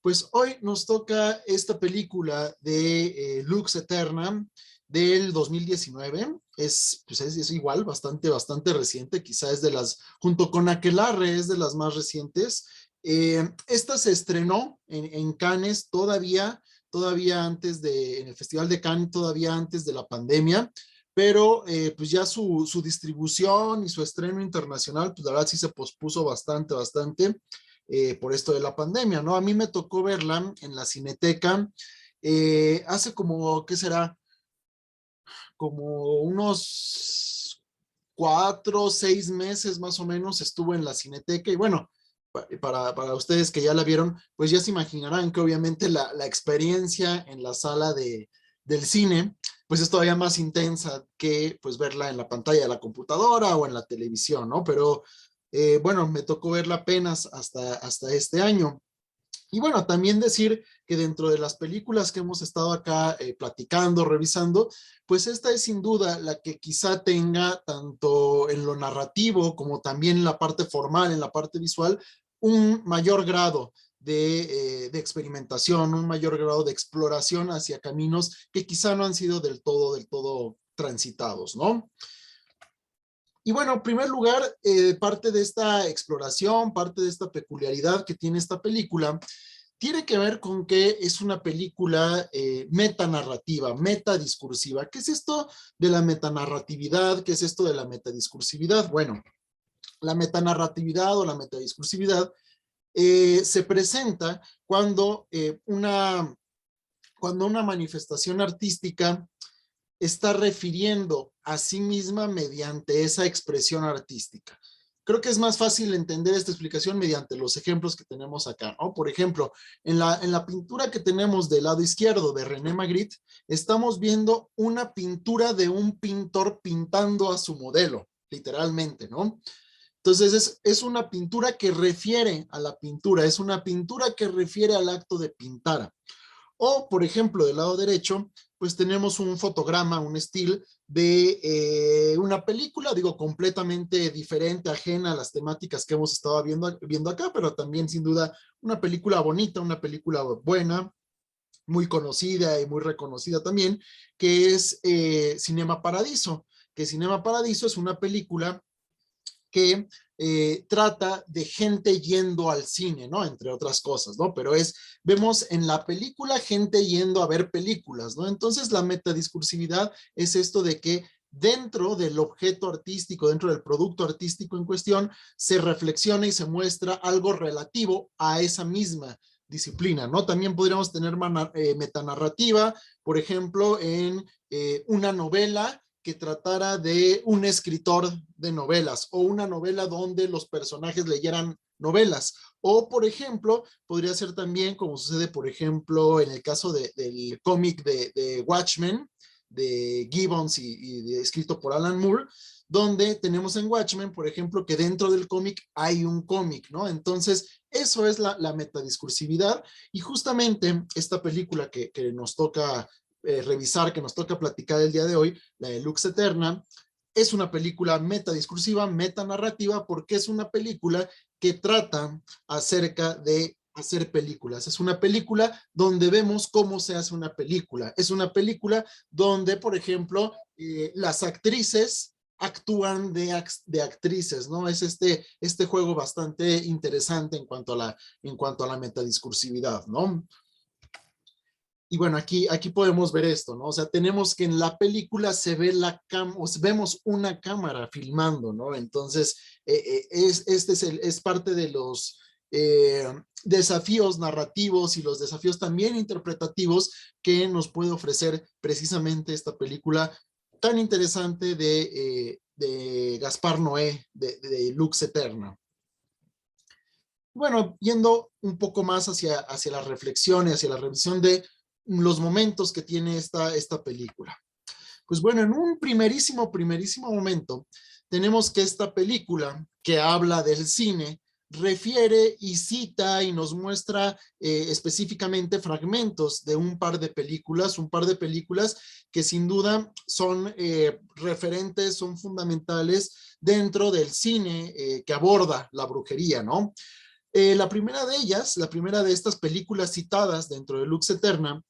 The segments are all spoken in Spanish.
Pues hoy nos toca esta película de Lux Eterna del 2019. Es igual, bastante reciente, quizá es de las, junto con Aquelarre, es de las más recientes. Esta se estrenó en Cannes todavía antes en el Festival de Cannes, todavía antes de la pandemia, pero pues ya su distribución y su estreno internacional, pues la verdad sí se pospuso bastante por esto de la pandemia, ¿no? A mí me tocó verla en la Cineteca hace como, ¿qué será? Como unos 4 o 6 meses más o menos estuvo en la Cineteca y bueno, para ustedes que ya la vieron, pues ya se imaginarán que obviamente la experiencia en la sala del cine, pues es todavía más intensa que pues verla en la pantalla de la computadora o en la televisión, ¿no? Pero bueno, me tocó verla apenas hasta este año. Y bueno, también decir que dentro de las películas que hemos estado acá platicando, revisando, pues esta es sin duda la que quizá tenga tanto en lo narrativo como también en la parte formal, en la parte visual, un mayor grado de experimentación, un mayor grado de exploración hacia caminos que quizá no han sido del todo transitados, ¿no? Y bueno, en primer lugar, parte de esta exploración, parte de esta peculiaridad que tiene esta película, tiene que ver con que es una película metanarrativa, metadiscursiva. ¿Qué es esto de la metanarratividad? ¿Qué es esto de la metadiscursividad? Bueno, la metanarratividad o la metadiscursividad se presenta cuando una manifestación artística está refiriendo a sí misma mediante esa expresión artística. Creo que es más fácil entender esta explicación mediante los ejemplos que tenemos acá, ¿no? Por ejemplo, en la pintura que tenemos del lado izquierdo de René Magritte, estamos viendo una pintura de un pintor pintando a su modelo, literalmente, ¿no? Entonces es una pintura que refiere a la pintura, es una pintura que refiere al acto de pintar. O, por ejemplo, del lado derecho, pues tenemos un fotograma, un estilo de una película, digo, completamente diferente, ajena a las temáticas que hemos estado viendo acá, pero también sin duda una película bonita, una película buena, muy conocida y muy reconocida también, que es Cinema Paradiso, que Cinema Paradiso es una película que trata de gente yendo al cine, ¿no? Entre otras cosas, ¿no? Pero vemos en la película gente yendo a ver películas, ¿no? Entonces la metadiscursividad es esto de que dentro del objeto artístico, dentro del producto artístico en cuestión, se reflexiona y se muestra algo relativo a esa misma disciplina, ¿no? También podríamos tener metanarrativa, por ejemplo, en una novela que tratara de un escritor de novelas o una novela donde los personajes leyeran novelas. O, por ejemplo, podría ser también, como sucede, por ejemplo, en el caso del cómic de Watchmen, de Gibbons escrito por Alan Moore, donde tenemos en Watchmen, por ejemplo, que dentro del cómic hay un cómic, ¿no? Entonces, eso es la metadiscursividad y justamente esta película que nos toca revisar, que nos toca platicar el día de hoy, la de Lux Eterna, es una película metadiscursiva, metanarrativa, porque es una película que trata acerca de hacer películas. Es una película donde vemos cómo se hace una película. Es una película donde, por ejemplo, las actrices actúan de actrices, ¿no? Es este juego bastante interesante en cuanto a la metadiscursividad, ¿no? Y bueno, aquí podemos ver esto, ¿no? O sea, tenemos que en la película se ve vemos una cámara filmando, ¿no? Entonces, es parte de los desafíos narrativos y los desafíos también interpretativos que nos puede ofrecer precisamente esta película tan interesante de Gaspar Noé, de Lux Eterna. Bueno, yendo un poco más hacia la reflexión y hacia la revisión de los momentos que tiene esta película. Pues bueno, en un primerísimo momento, tenemos que esta película que habla del cine, refiere y cita y nos muestra específicamente fragmentos de un par de películas que sin duda son referentes, son fundamentales dentro del cine que aborda la brujería, ¿no? La primera de ellas, la primera de estas películas citadas dentro de Lux Eterna,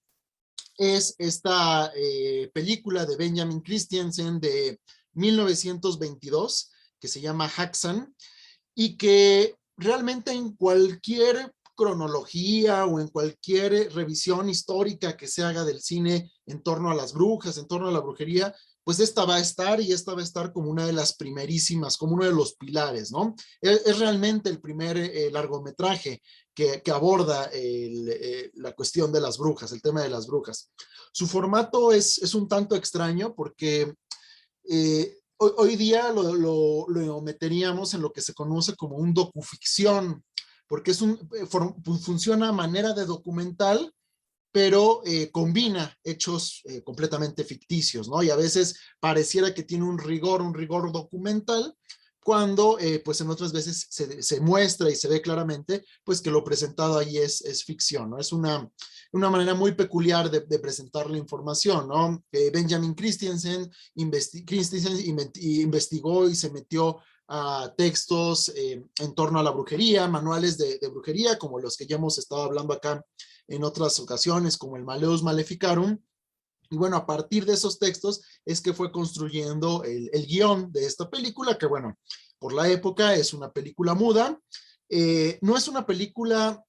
es esta película de Benjamin Christensen de 1922, que se llama Haxan, y que realmente en cualquier cronología o en cualquier revisión histórica que se haga del cine en torno a las brujas, en torno a la brujería, pues esta va a estar y esta va a estar como una de las primerísimas, como uno de los pilares, ¿no? Es realmente el primer largometraje que aborda la cuestión de las brujas, el tema de las brujas. Su formato es un tanto extraño porque hoy día lo meteríamos en lo que se conoce como un docuficción, porque funciona a manera de documental, pero combina hechos completamente ficticios, ¿no? Y a veces pareciera que tiene un rigor documental, cuando pues en otras veces se muestra y se ve claramente pues que lo presentado ahí es ficción, ¿no? Es una manera muy peculiar de presentar la información, ¿no? Benjamin Christensen, investigó y se metió a textos en torno a la brujería, manuales de brujería, como los que ya hemos estado hablando acá en otras ocasiones, como el Malleus Maleficarum. Y bueno, a partir de esos textos es que fue construyendo el guión de esta película, que bueno, por la época es una película muda. No es una película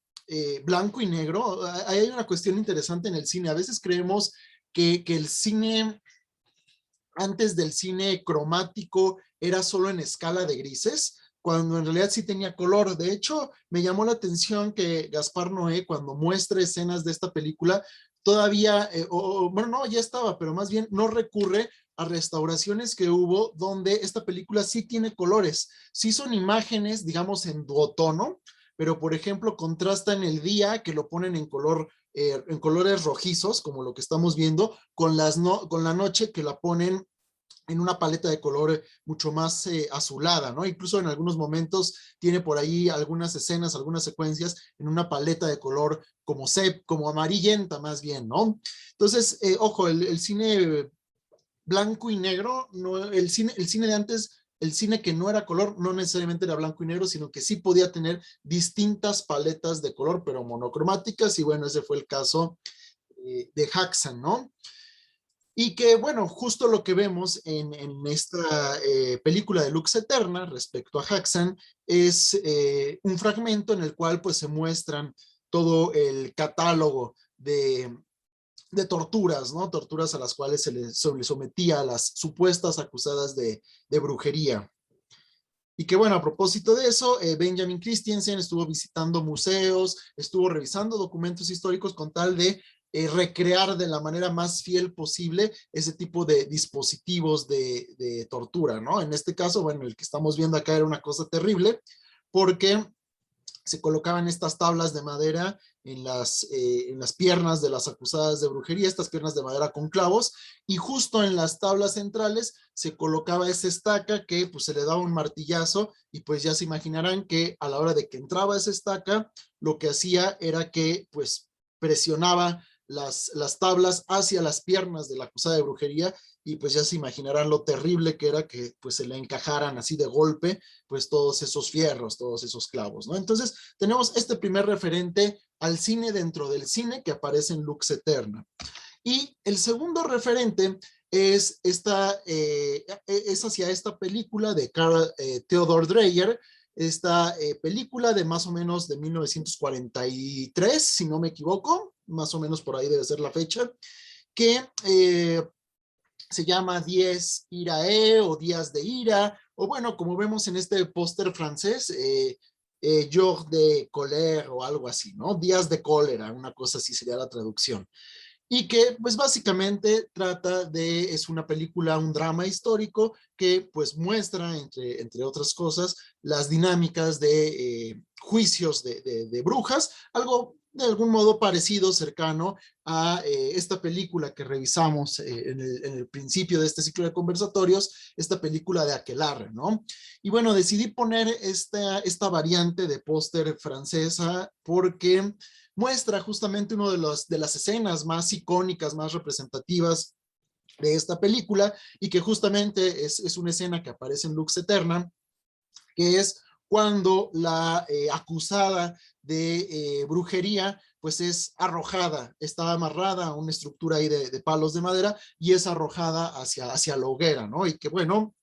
blanco y negro. Hay una cuestión interesante en el cine. A veces creemos que el cine, antes del cine cromático, era solo en escala de grises, cuando en realidad sí tenía color. De hecho, me llamó la atención que Gaspar Noé, cuando muestra escenas de esta película, todavía, bueno, no, ya estaba, pero más bien no recurre a restauraciones que hubo donde esta película sí tiene colores, sí son imágenes, digamos, en duotono, pero por ejemplo contrastan el día, que lo ponen en colores rojizos, como lo que estamos viendo, con la noche, que la ponen en una paleta de color mucho más azulada, ¿no? Incluso en algunos momentos tiene por ahí algunas escenas, algunas secuencias en una paleta de color como amarillenta más bien, ¿no? Entonces, ojo, el cine blanco y negro, no, el cine de antes, el cine que no era color, no necesariamente era blanco y negro, sino que sí podía tener distintas paletas de color, pero monocromáticas, y bueno, ese fue el caso de Haxan, ¿no? Y que, bueno, justo lo que vemos en esta película de Lux Eterna respecto a Haxan es un fragmento en el cual pues se muestran todo el catálogo de torturas, ¿no? Torturas a las cuales se le sometía a las supuestas acusadas de brujería. Y que bueno, a propósito de eso, Benjamin Christensen estuvo visitando museos, estuvo revisando documentos históricos con tal de recrear de la manera más fiel posible ese tipo de dispositivos de tortura, ¿no? En este caso, bueno, el que estamos viendo acá era una cosa terrible, porque se colocaban estas tablas de madera en las piernas de las acusadas de brujería, estas piernas de madera con clavos, y justo en las tablas centrales se colocaba esa estaca que pues se le daba un martillazo, y pues ya se imaginarán que a la hora de que entraba esa estaca, lo que hacía era que pues presionaba las tablas hacia las piernas de la acusada de brujería, y pues ya se imaginarán lo terrible que era que pues se le encajaran así de golpe pues todos esos fierros, todos esos clavos, ¿no? Entonces tenemos este primer referente al cine dentro del cine que aparece en Lux Eterna. Y el segundo referente es hacia esta película de Carl Theodor Dreyer, esta película de más o menos de 1943, si no me equivoco, más o menos por ahí debe ser la fecha, que se llama Dies Irae o Días de Ira, o bueno, como vemos en este póster francés, Jour de colère o algo así, ¿no? Días de cólera, una cosa así sería la traducción. Y que pues básicamente es una película, un drama histórico que pues muestra, entre otras cosas, las dinámicas de juicios de brujas, algo de algún modo parecido, cercano a esta película que revisamos en el principio de este ciclo de conversatorios, esta película de Aquelarre, ¿no? Y bueno, decidí poner esta variante de póster francesa porque muestra justamente una de las escenas más icónicas, más representativas de esta película, y que justamente es una escena que aparece en Lux Eterna, que es cuando la acusada de brujería pues es arrojada, está amarrada a una estructura ahí de palos de madera y es arrojada hacia la hoguera, ¿no? Y que bueno,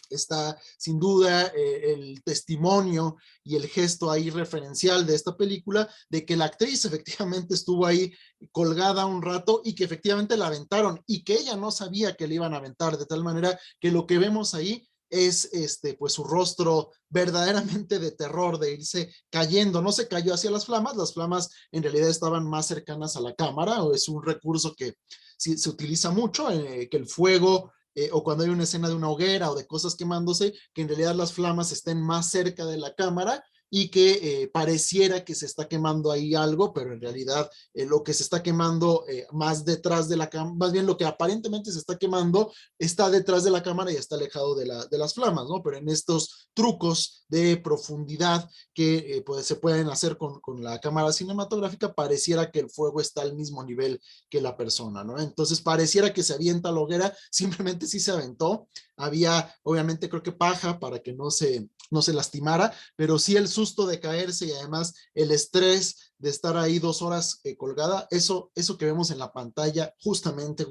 está sin duda el testimonio y el gesto ahí referencial de esta película de que la actriz efectivamente estuvo ahí colgada un rato y que efectivamente la aventaron y que ella no sabía que le iban a aventar, de tal manera que lo que vemos ahí es pues su rostro verdaderamente de terror, de irse cayendo. No se cayó hacia las flamas en realidad estaban más cercanas a la cámara, o es un recurso que sí, se utiliza mucho, que el fuego o cuando hay una escena de una hoguera o de cosas quemándose, que en realidad las flamas estén más cerca de la cámara y que pareciera que se está quemando ahí algo, pero en realidad lo que se está quemando más detrás de la cámara, más bien lo que aparentemente se está quemando está detrás de la cámara y está alejado de las flamas, ¿no? Pero en estos trucos de profundidad que pues, se pueden hacer con la cámara cinematográfica, pareciera que el fuego está al mismo nivel que la persona, ¿no? Entonces pareciera que se avienta a la hoguera, simplemente sí se aventó, había obviamente creo que paja para que no se lastimara, pero sí el susto de caerse y además el estrés de estar ahí 2 horas colgada, eso que vemos en la pantalla justamente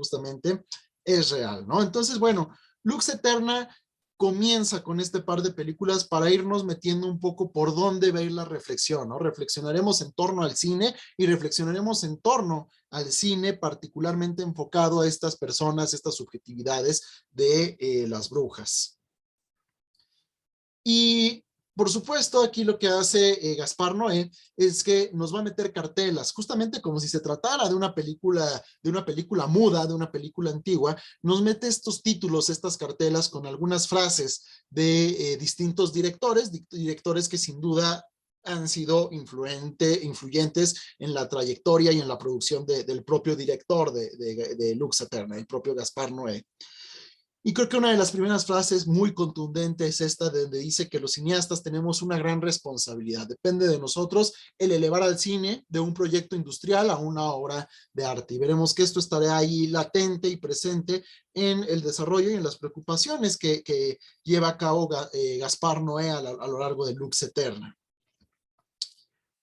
es real, ¿no? Entonces, bueno, Lux Eterna comienza con este par de películas para irnos metiendo un poco por dónde va a ir la reflexión, ¿no? Reflexionaremos en torno al cine y reflexionaremos en torno al cine particularmente enfocado a estas personas, estas subjetividades de las brujas. Y por supuesto, aquí lo que hace Gaspar Noé es que nos va a meter cartelas, justamente como si se tratara de una película muda, de una película antigua, nos mete estos títulos, estas cartelas con algunas frases de distintos directores que sin duda han sido influyentes en la trayectoria y en la producción del propio director de Lux Eterna, el propio Gaspar Noé. Y creo que una de las primeras frases muy contundentes es esta, donde dice que los cineastas tenemos una gran responsabilidad. Depende de nosotros el elevar al cine de un proyecto industrial a una obra de arte. Y veremos que esto estará ahí latente y presente en el desarrollo y en las preocupaciones que lleva a cabo Gaspar Noé a lo largo de Lux Eterna.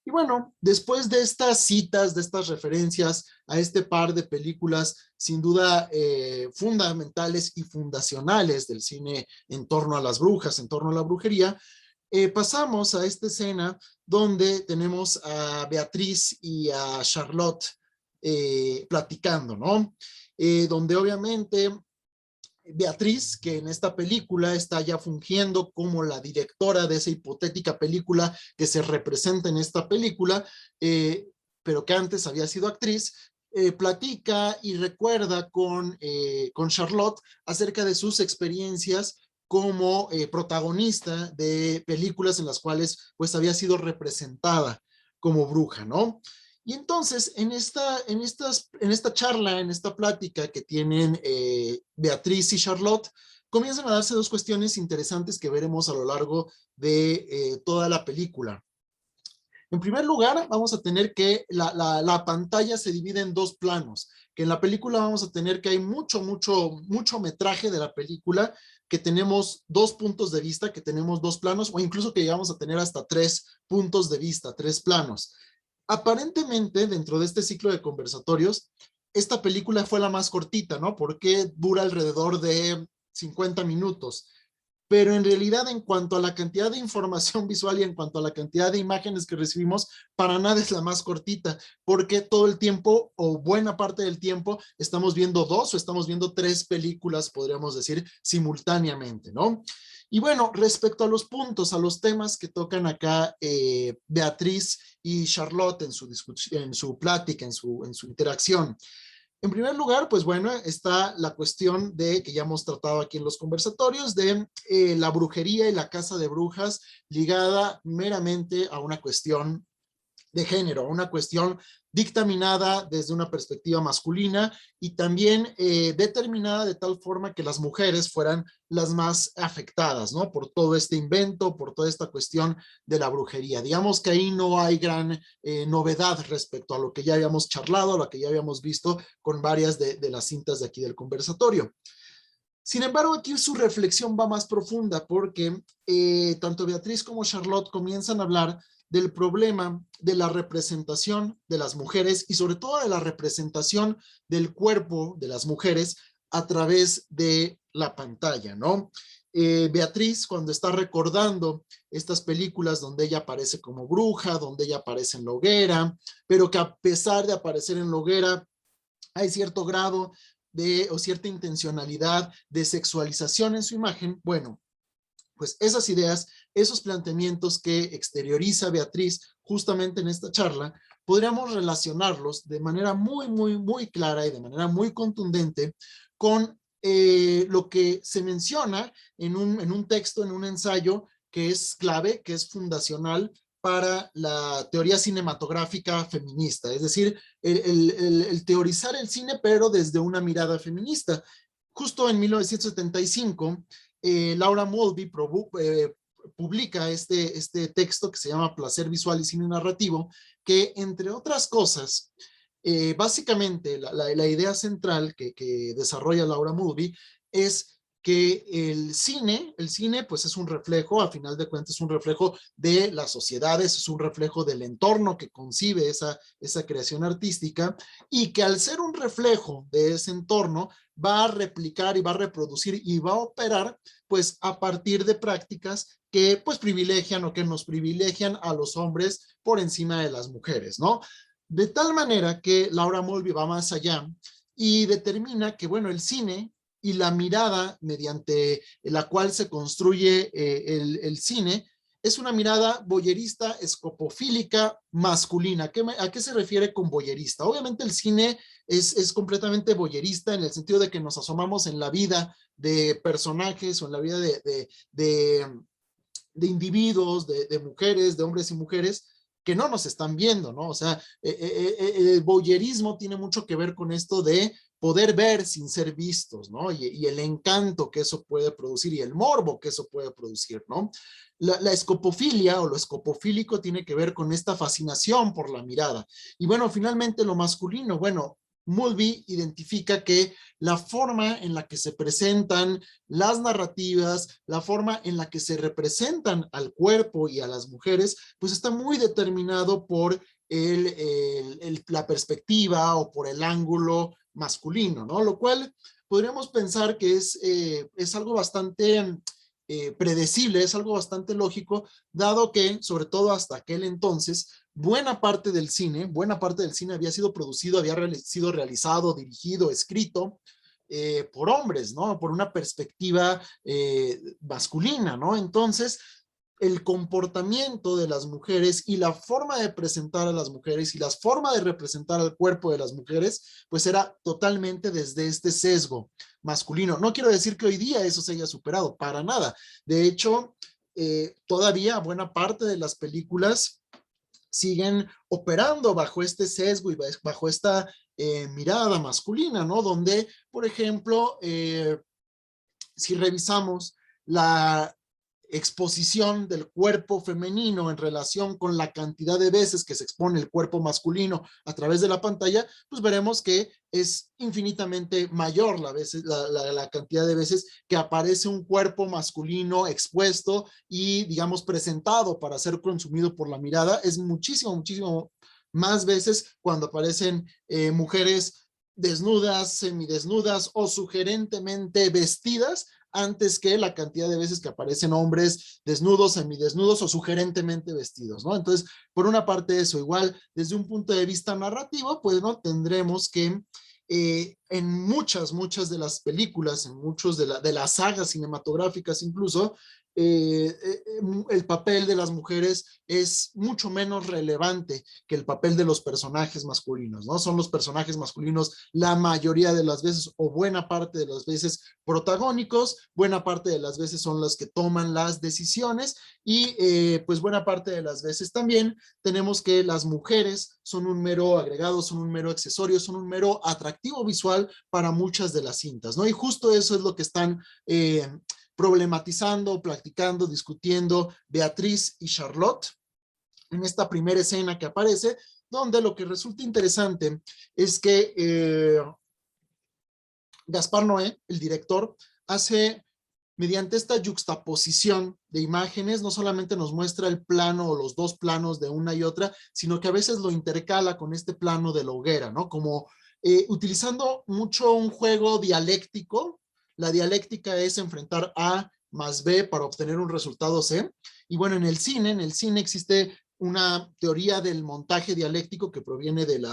Y bueno, después de estas citas, de estas referencias a este par de películas sin duda fundamentales y fundacionales del cine en torno a las brujas, en torno a la brujería, pasamos a esta escena donde tenemos a Beatriz y a Charlotte platicando, ¿no? Donde obviamente Beatriz, que en esta película está ya fungiendo como la directora de esa hipotética película que se representa en esta película, pero que antes había sido actriz, platica y recuerda con Charlotte acerca de sus experiencias como protagonista de películas en las cuales pues había sido representada como bruja, ¿no? Y entonces, en esta charla, en esta plática que tienen Beatriz y Charlotte, comienzan a darse dos cuestiones interesantes que veremos a lo largo de toda la película. En primer lugar, vamos a tener que la pantalla se divide en dos planos, que en la película vamos a tener que hay mucho metraje de la película, que tenemos dos puntos de vista, que tenemos dos planos, o incluso que llegamos a tener hasta 3 puntos de vista, 3 planos. Aparentemente, dentro de este ciclo de conversatorios, esta película fue la más cortita, ¿no? Porque dura alrededor de 50 minutos. Pero en realidad, en cuanto a la cantidad de información visual y en cuanto a la cantidad de imágenes que recibimos, para nada es la más cortita, porque todo el tiempo, o buena parte del tiempo, estamos viendo 2 o estamos viendo 3 películas, podríamos decir, simultáneamente, ¿no? Y bueno, respecto a los puntos, a los temas que tocan acá Beatriz y Charlotte en su plática, en su interacción. En primer lugar, pues bueno, está la cuestión de que ya hemos tratado aquí en los conversatorios de la brujería y la caza de brujas ligada meramente a una cuestión de género, una cuestión dictaminada desde una perspectiva masculina y también determinada de tal forma que las mujeres fueran las más afectadas, ¿no? Por todo este invento, por toda esta cuestión de la brujería. Digamos que ahí no hay gran novedad respecto a lo que ya habíamos charlado, a lo que ya habíamos visto con varias de las cintas de aquí del conversatorio. Sin embargo, aquí su reflexión va más profunda porque tanto Beatriz como Charlotte comienzan a hablar del problema de la representación de las mujeres y sobre todo de la representación del cuerpo de las mujeres a través de la pantalla, ¿no? Beatriz, cuando está recordando estas películas donde ella aparece como bruja, donde ella aparece en la hoguera, pero que a pesar de aparecer en la hoguera, hay cierto grado o cierta intencionalidad de sexualización en su imagen. Bueno, pues esas ideas, esos planteamientos que exterioriza Beatriz justamente en esta charla, podríamos relacionarlos de manera muy clara y de manera muy contundente con lo que se menciona en un texto, en un ensayo que es clave, que es fundacional para la teoría cinematográfica feminista, es decir, el teorizar el cine, pero desde una mirada feminista. Justo en 1975, Laura Mulvey publica este texto que se llama Placer Visual y Cine Narrativo, que entre otras cosas, básicamente la idea central que desarrolla Laura Mulvey es que el cine pues es un reflejo, a final de cuentas es un reflejo de las sociedades, es un reflejo del entorno que concibe esa creación artística, y que al ser un reflejo de ese entorno va a replicar y va a reproducir y va a operar pues a partir de prácticas que pues privilegian o que nos privilegian a los hombres por encima de las mujeres, ¿no? De tal manera que Laura Mulvey va más allá y determina que, bueno, el cine y la mirada mediante la cual se construye el cine es una mirada voyerista, escopofílica, masculina. ¿A qué se refiere con voyerista? Obviamente el cine es completamente voyerista en el sentido de que nos asomamos en la vida de personajes o en la vida de individuos, de mujeres, de hombres y mujeres que no nos están viendo, ¿no? O sea, el voyerismo tiene mucho que ver con esto de poder ver sin ser vistos, ¿no? Y el encanto que eso puede producir y el morbo que eso puede producir, ¿no? La escopofilia o lo escopofílico tiene que ver con esta fascinación por la mirada. Y bueno, finalmente lo masculino, bueno, Mulvey identifica que la forma en la que se presentan las narrativas, la forma en la que se representan al cuerpo y a las mujeres, pues está muy determinado por la perspectiva o por el ángulo masculino, ¿no? Lo cual podríamos pensar que es algo bastante predecible, es algo bastante lógico, dado que, sobre todo hasta aquel entonces, buena parte del cine había sido producido, había sido realizado, dirigido, escrito por hombres, ¿no? Por una perspectiva masculina, ¿no? Entonces, el comportamiento de las mujeres y la forma de presentar a las mujeres y la forma de representar al cuerpo de las mujeres, pues era totalmente desde este sesgo masculino. No quiero decir que hoy día eso se haya superado, para nada. De hecho, todavía buena parte de las películas siguen operando bajo este sesgo y bajo esta mirada masculina, ¿no? Donde, por ejemplo, si revisamos la exposición del cuerpo femenino en relación con la cantidad de veces que se expone el cuerpo masculino a través de la pantalla, pues veremos que es infinitamente mayor la cantidad de veces que aparece un cuerpo masculino expuesto y, digamos, presentado para ser consumido por la mirada. Es muchísimo más veces cuando aparecen mujeres desnudas, semidesnudas o sugerentemente vestidas, antes que la cantidad de veces que aparecen hombres desnudos, semidesnudos o sugerentemente vestidos, ¿no? Entonces, por una parte eso, igual desde un punto de vista narrativo, pues, ¿no? Tendremos que en muchas de las películas, en muchos de las sagas cinematográficas incluso, el papel de las mujeres es mucho menos relevante que el papel de los personajes masculinos, ¿no? Son los personajes masculinos la mayoría de las veces o buena parte de las veces protagónicos, buena parte de las veces son los que toman las decisiones y pues buena parte de las veces también tenemos que las mujeres son un mero agregado, son un mero accesorio, son un mero atractivo visual para muchas de las cintas, ¿no? Y justo eso es lo que están problematizando, platicando, discutiendo Beatriz y Charlotte en esta primera escena que aparece, donde lo que resulta interesante es que Gaspar Noé, el director, hace, mediante esta yuxtaposición de imágenes, no solamente nos muestra el plano o los dos planos de una y otra, sino que a veces lo intercala con este plano de la hoguera, ¿no? Como utilizando mucho un juego dialéctico. La dialéctica es enfrentar A más B para obtener un resultado C. Y bueno, en el cine existe una teoría del montaje dialéctico que proviene del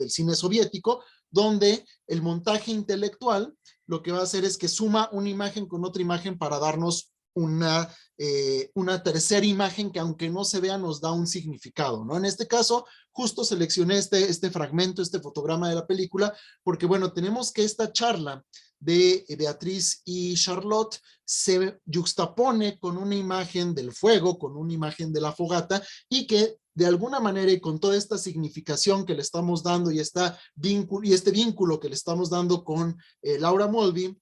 cine soviético, donde el montaje intelectual lo que va a hacer es que suma una imagen con otra imagen para darnos una tercera imagen que aunque no se vea nos da un significado, ¿no? En este caso, justo seleccioné este fragmento, este fotograma de la película, porque bueno, tenemos que esta charla de Beatriz y Charlotte se yuxtapone con una imagen del fuego, con una imagen de la fogata, y que de alguna manera y con toda esta significación que le estamos dando y este vínculo que le estamos dando con Laura Mulvey,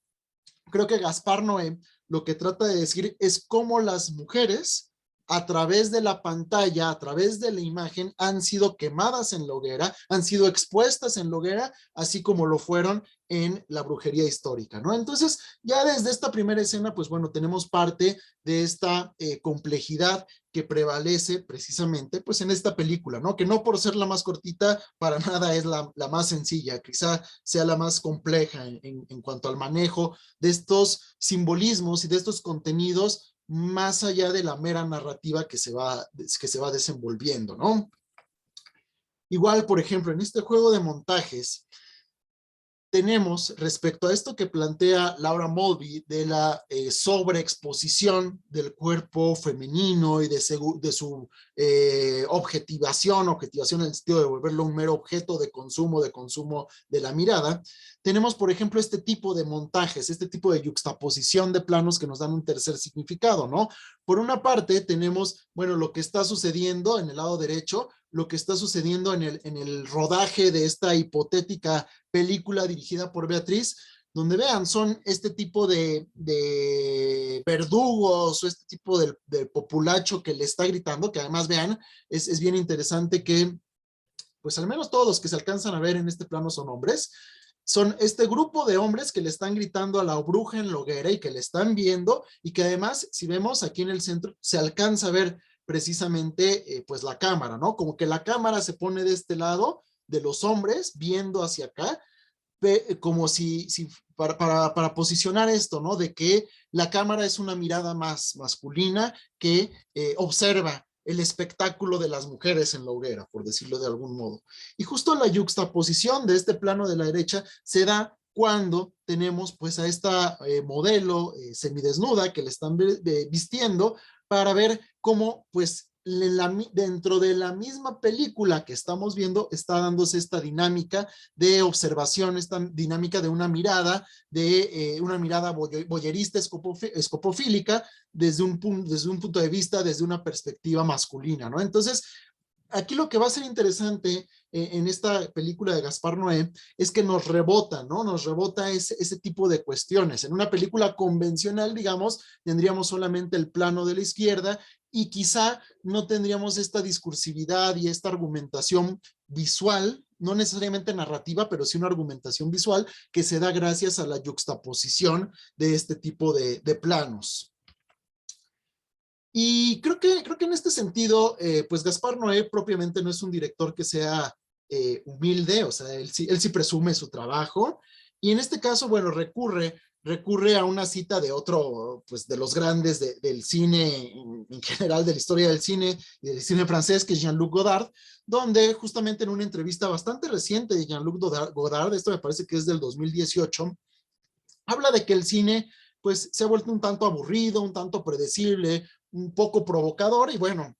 creo que Gaspar Noé lo que trata de decir es cómo las mujeres a través de la pantalla, a través de la imagen, han sido quemadas en la hoguera, han sido expuestas en la hoguera, así como lo fueron en la brujería histórica, ¿no? Entonces, ya desde esta primera escena, pues bueno, tenemos parte de esta complejidad que prevalece precisamente pues en esta película, ¿no? Que no por ser la más cortita, para nada es la más sencilla, quizá sea la más compleja en cuanto al manejo de estos simbolismos y de estos contenidos más allá de la mera narrativa que se va desenvolviendo, ¿no? Igual, por ejemplo, en este juego de montajes, tenemos respecto a esto que plantea Laura Mulvey de la sobreexposición del cuerpo femenino y de su objetivación en el sentido de volverlo un mero objeto de consumo de la mirada. Tenemos, por ejemplo, este tipo de montajes, este tipo de yuxtaposición de planos que nos dan un tercer significado, ¿no? Por una parte tenemos, bueno, lo que está sucediendo en el lado derecho, lo que está sucediendo en el rodaje de esta hipotética película dirigida por Beatriz, donde vean, son este tipo de verdugos o este tipo de populacho que le está gritando, que además vean, es bien interesante que pues al menos todos los que se alcanzan a ver en este plano son hombres. Son este grupo de hombres que le están gritando a la bruja en la hoguera y que le están viendo, y que además, si vemos aquí en el centro, se alcanza a ver precisamente pues la cámara, ¿no? Como que la cámara se pone de este lado de los hombres viendo hacia acá, como si para posicionar esto, ¿no? De que la cámara es una mirada más masculina que observa el espectáculo de las mujeres en la hoguera, por decirlo de algún modo. Y justo la yuxtaposición de este plano de la derecha se da cuando tenemos pues a esta modelo semidesnuda que le están vistiendo para ver cómo pues dentro de la misma película que estamos viendo está dándose esta dinámica de observación, esta dinámica de una mirada voyerista escopofílica desde un punto de vista, desde una perspectiva masculina, ¿no? Entonces, aquí lo que va a ser interesante en esta película de Gaspar Noé es que nos rebota, ¿no? Nos rebota ese tipo de cuestiones. En una película convencional, digamos, tendríamos solamente el plano de la izquierda y quizá no tendríamos esta discursividad y esta argumentación visual, no necesariamente narrativa, pero sí una argumentación visual que se da gracias a la yuxtaposición de este tipo de planos. Y creo que en este sentido, pues Gaspar Noé propiamente no es un director que sea humilde, o sea, él sí presume su trabajo, y en este caso, bueno, recurre a una cita de otro, pues de los grandes del cine, en general de la historia del cine y del cine francés, que es Jean-Luc Godard, donde justamente en una entrevista bastante reciente de Jean-Luc Godard, esto me parece que es del 2018, habla de que el cine pues se ha vuelto un tanto aburrido, un tanto predecible, un poco provocador, y bueno,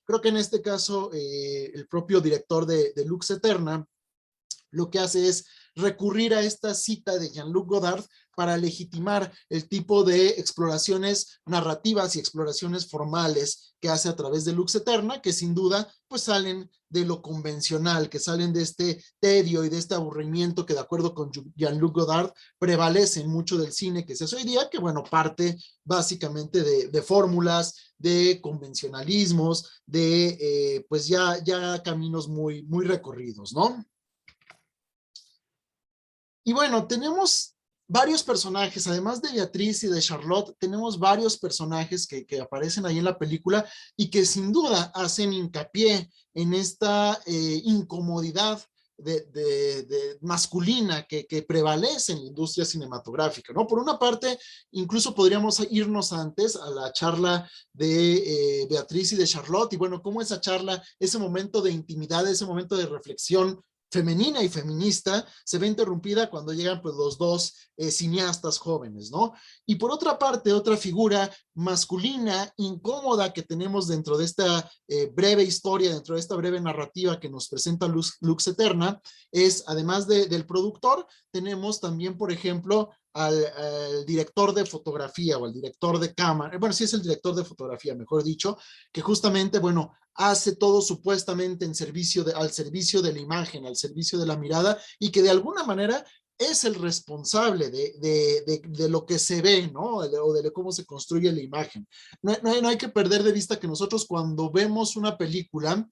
creo que en este caso el propio director de Lux Eterna lo que hace es recurrir a esta cita de Jean-Luc Godard para legitimar el tipo de exploraciones narrativas y exploraciones formales que hace a través de Lux Eterna, que sin duda pues salen de lo convencional, que salen de este tedio y de este aburrimiento que de acuerdo con Jean-Luc Godard prevalece en mucho del cine que se hace hoy día, que bueno, parte básicamente de fórmulas, de convencionalismos, de pues ya caminos muy recorridos, ¿no? Y bueno, tenemos varios personajes, además de Beatriz y de Charlotte, tenemos varios personajes que aparecen ahí en la película y que sin duda hacen hincapié en esta incomodidad de masculina que prevalece en la industria cinematográfica, ¿no? Por una parte, incluso podríamos irnos antes a la charla de Beatriz y de Charlotte, y bueno, cómo esa charla, ese momento de intimidad, ese momento de reflexión femenina y feminista se ve interrumpida cuando llegan pues los dos cineastas jóvenes, ¿no? Y por otra parte, otra figura masculina incómoda que tenemos dentro de esta breve historia, dentro de esta breve narrativa que nos presenta Lux Eterna, es además del productor, tenemos también, por ejemplo, al director de fotografía o al director de cámara, bueno, sí es el director de fotografía, mejor dicho, que justamente, bueno, hace todo supuestamente en servicio al servicio de la imagen, al servicio de la mirada, y que de alguna manera es el responsable de lo que se ve, ¿no? O de cómo se construye la imagen. No hay que perder de vista que nosotros cuando vemos una película,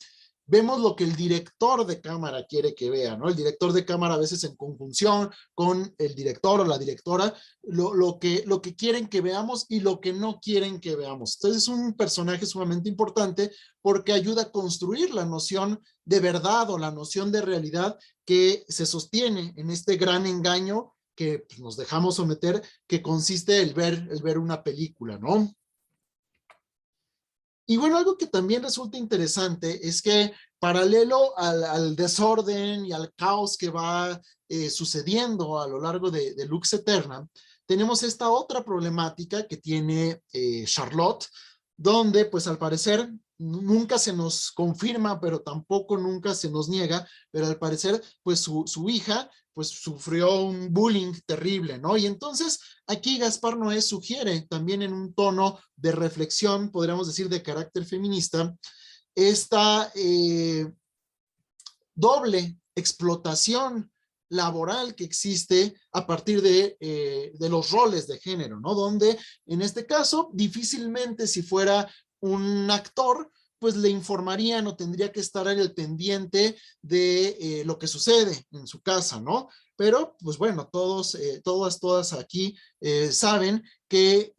vemos lo que el director de cámara quiere que vea, ¿no? El director de cámara a veces en conjunción con el director o la directora, lo que quieren que veamos y lo que no quieren que veamos. Entonces es un personaje sumamente importante porque ayuda a construir la noción de verdad o la noción de realidad que se sostiene en este gran engaño que pues, nos dejamos someter, que consiste el ver una película, ¿no? Y bueno, algo que también resulta interesante es que paralelo al desorden y al caos que va sucediendo a lo largo de Lux Eterna, tenemos esta otra problemática que tiene Charlotte, donde pues al parecer nunca se nos confirma, pero tampoco nunca se nos niega, pero al parecer pues su hija pues sufrió un bullying terrible, ¿no? Y entonces aquí Gaspar Noé sugiere también en un tono de reflexión, podríamos decir de carácter feminista, esta doble explotación laboral que existe a partir de los roles de género, ¿no? Donde en este caso difícilmente si fuera un actor, pues le informarían o tendría que estar en el pendiente de lo que sucede en su casa, ¿no? Pero, pues bueno, todas aquí saben que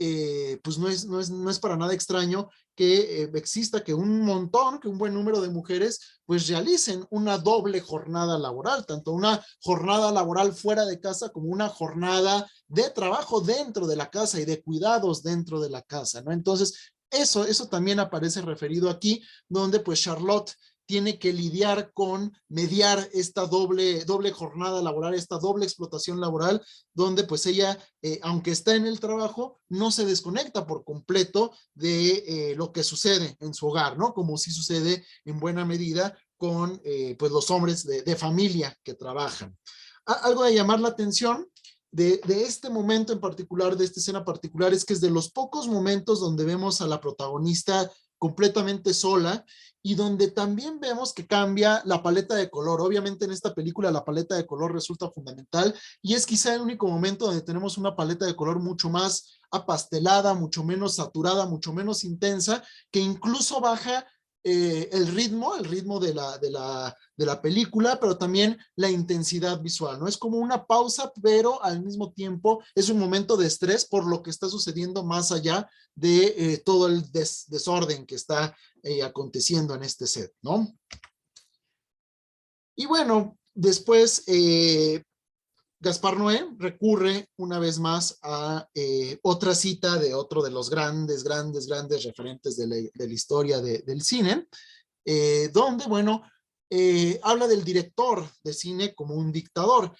pues no es para nada extraño que exista que un montón, que un buen número de mujeres pues realicen una doble jornada laboral, tanto una jornada laboral fuera de casa como una jornada de trabajo dentro de la casa y de cuidados dentro de la casa, ¿no? Entonces, eso también aparece referido aquí, donde pues Charlotte tiene que lidiar con mediar esta doble jornada laboral, esta doble explotación laboral, donde pues ella, aunque está en el trabajo, no se desconecta por completo de lo que sucede en su hogar, ¿no? Como sí sucede en buena medida con pues los hombres de familia que trabajan. Algo de llamar la atención de este momento en particular, de esta escena particular, es que es de los pocos momentos donde vemos a la protagonista completamente sola y donde también vemos que cambia la paleta de color. Obviamente en esta película la paleta de color resulta fundamental y es quizá el único momento donde tenemos una paleta de color mucho más apastelada, mucho menos saturada, mucho menos intensa, que incluso baja el ritmo de la película, pero también la intensidad visual, ¿no? Es como una pausa, pero al mismo tiempo es un momento de estrés por lo que está sucediendo más allá de todo el desorden que está aconteciendo en este set, ¿no? Y bueno, después Gaspar Noé recurre una vez más a otra cita de otro de los grandes referentes de la historia del cine, donde, bueno, habla del director de cine como un dictador.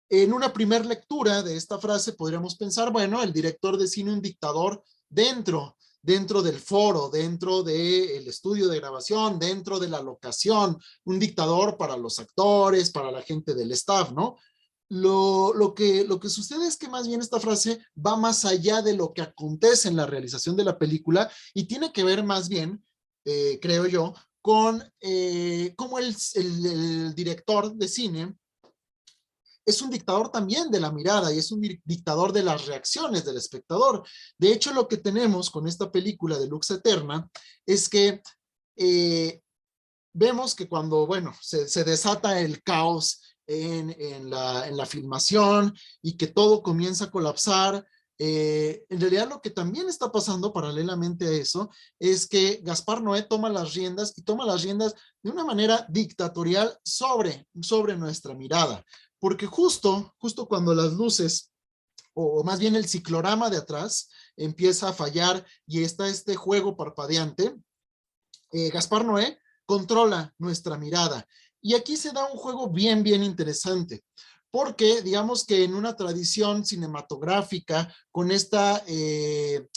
En una primera lectura de esta frase podríamos pensar, bueno, el director de cine, un dictador dentro del foro, dentro del estudio de grabación, dentro de la locación, un dictador para los actores, para la gente del staff, ¿no? Lo que sucede es que más bien esta frase va más allá de lo que acontece en la realización de la película y tiene que ver más bien, creo yo, con cómo el director de cine es un dictador también de la mirada y es un dictador de las reacciones del espectador. De hecho, lo que tenemos con esta película de Lux Eterna es que vemos que cuando, bueno, se desata el caos en la filmación y que todo comienza a colapsar. En realidad lo que también está pasando paralelamente a eso es que Gaspar Noé toma las riendas y toma las riendas de una manera dictatorial sobre nuestra mirada. Porque justo cuando las luces, o más bien el ciclorama de atrás, empieza a fallar y está este juego parpadeante, Gaspar Noé controla nuestra mirada. Y aquí se da un juego bien interesante, porque digamos que en una tradición cinematográfica con este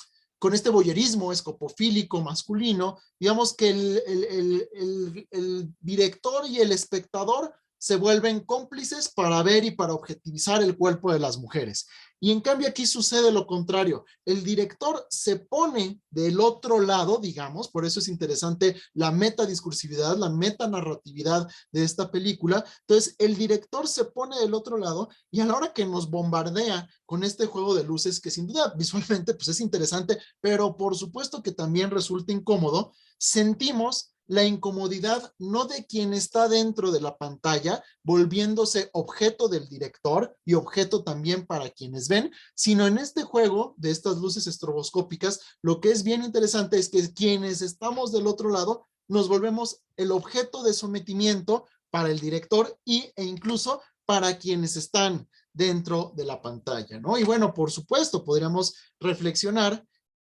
voyerismo escopofílico masculino, digamos que el director y el espectador se vuelven cómplices para ver y para objetivizar el cuerpo de las mujeres. Y en cambio aquí sucede lo contrario. El director se pone del otro lado, digamos, por eso es interesante la metadiscursividad, la metanarratividad de esta película. Entonces, el director se pone del otro lado y a la hora que nos bombardea con este juego de luces, que sin duda visualmente pues es interesante, pero por supuesto que también resulta incómodo, sentimos la incomodidad no de quien está dentro de la pantalla, volviéndose objeto del director y objeto también para quienes ven, sino en este juego de estas luces estroboscópicas, lo que es bien interesante es que quienes estamos del otro lado nos volvemos el objeto de sometimiento para el director e incluso para quienes están dentro de la pantalla, ¿no? Y bueno, por supuesto, podríamos reflexionar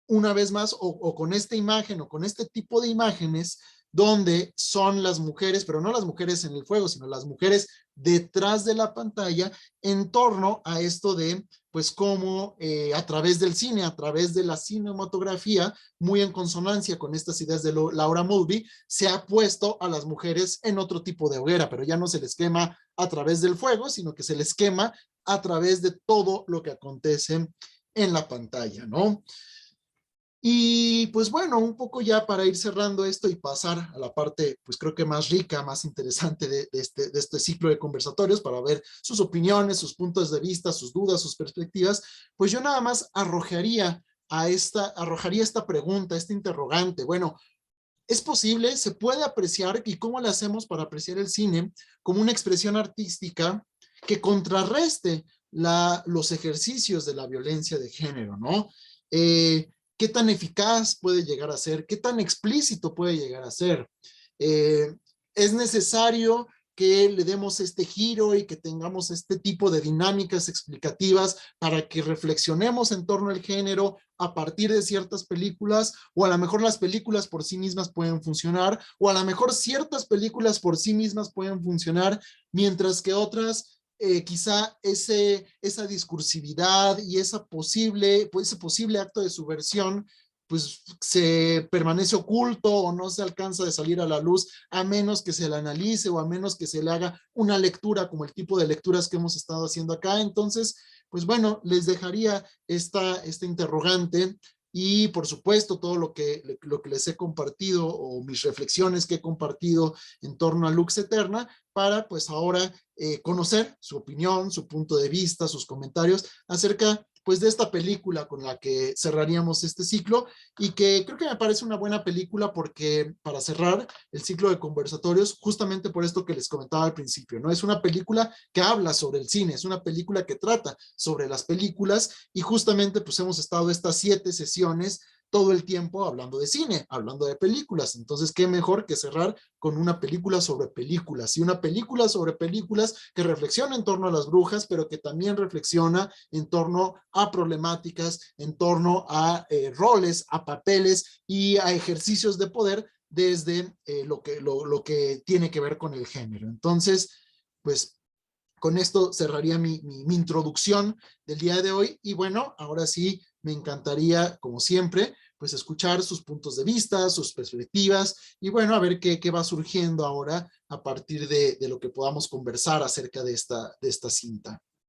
una vez más o con esta imagen o con este tipo de imágenes donde son las mujeres, pero no las mujeres en el fuego, sino las mujeres detrás de la pantalla en torno a esto de, pues, cómo a través del cine, a través de la cinematografía, muy en consonancia con estas ideas de Laura Mulvey, se ha puesto a las mujeres en otro tipo de hoguera, pero ya no se les quema a través del fuego, sino que se les quema a través de todo lo que acontece en la pantalla, ¿no? Y pues bueno, un poco ya para ir cerrando esto y pasar a la parte, pues creo que más rica, más interesante de este ciclo de conversatorios para ver sus opiniones, sus puntos de vista, sus dudas, sus perspectivas, pues yo nada más arrojaría esta pregunta, este interrogante. Bueno, ¿es posible? ¿Se puede apreciar? ¿Y cómo le hacemos para apreciar el cine como una expresión artística que contrarreste los ejercicios de la violencia de género, ¿no? ¿Qué tan eficaz puede llegar a ser? ¿Qué tan explícito puede llegar a ser? ¿Es necesario que le demos este giro y que tengamos este tipo de dinámicas explicativas para que reflexionemos en torno al género a partir de ciertas películas? O a lo mejor las películas por sí mismas pueden funcionar, o a lo mejor ciertas películas por sí mismas pueden funcionar, mientras que otras quizá esa discursividad y ese posible acto de subversión pues se permanece oculto o no se alcanza de salir a la luz a menos que se la analice o a menos que se le haga una lectura como el tipo de lecturas que hemos estado haciendo acá. Entonces, pues bueno, les dejaría esta interrogante y por supuesto todo lo que les he compartido o mis reflexiones que he compartido en torno a Lux Eterna para pues ahora conocer su opinión, su punto de vista, sus comentarios acerca pues de esta película con la que cerraríamos este ciclo y que creo que me parece una buena película porque para cerrar el ciclo de conversatorios, justamente por esto que les comentaba al principio, ¿no? Es una película que habla sobre el cine, es una película que trata sobre las películas y justamente pues hemos estado estas 7 sesiones todo el tiempo hablando de cine, hablando de películas. Entonces, qué mejor que cerrar con una película sobre películas y una película sobre películas que reflexiona en torno a las brujas, pero que también reflexiona en torno a problemáticas, en torno a roles, a papeles y a ejercicios de poder desde lo que tiene que ver con el género. Entonces, pues con esto cerraría mi introducción del día de hoy y bueno, ahora sí me encantaría, como siempre, pues escuchar sus puntos de vista, sus perspectivas y bueno, a ver qué va surgiendo ahora a partir de lo que podamos conversar acerca de esta cinta.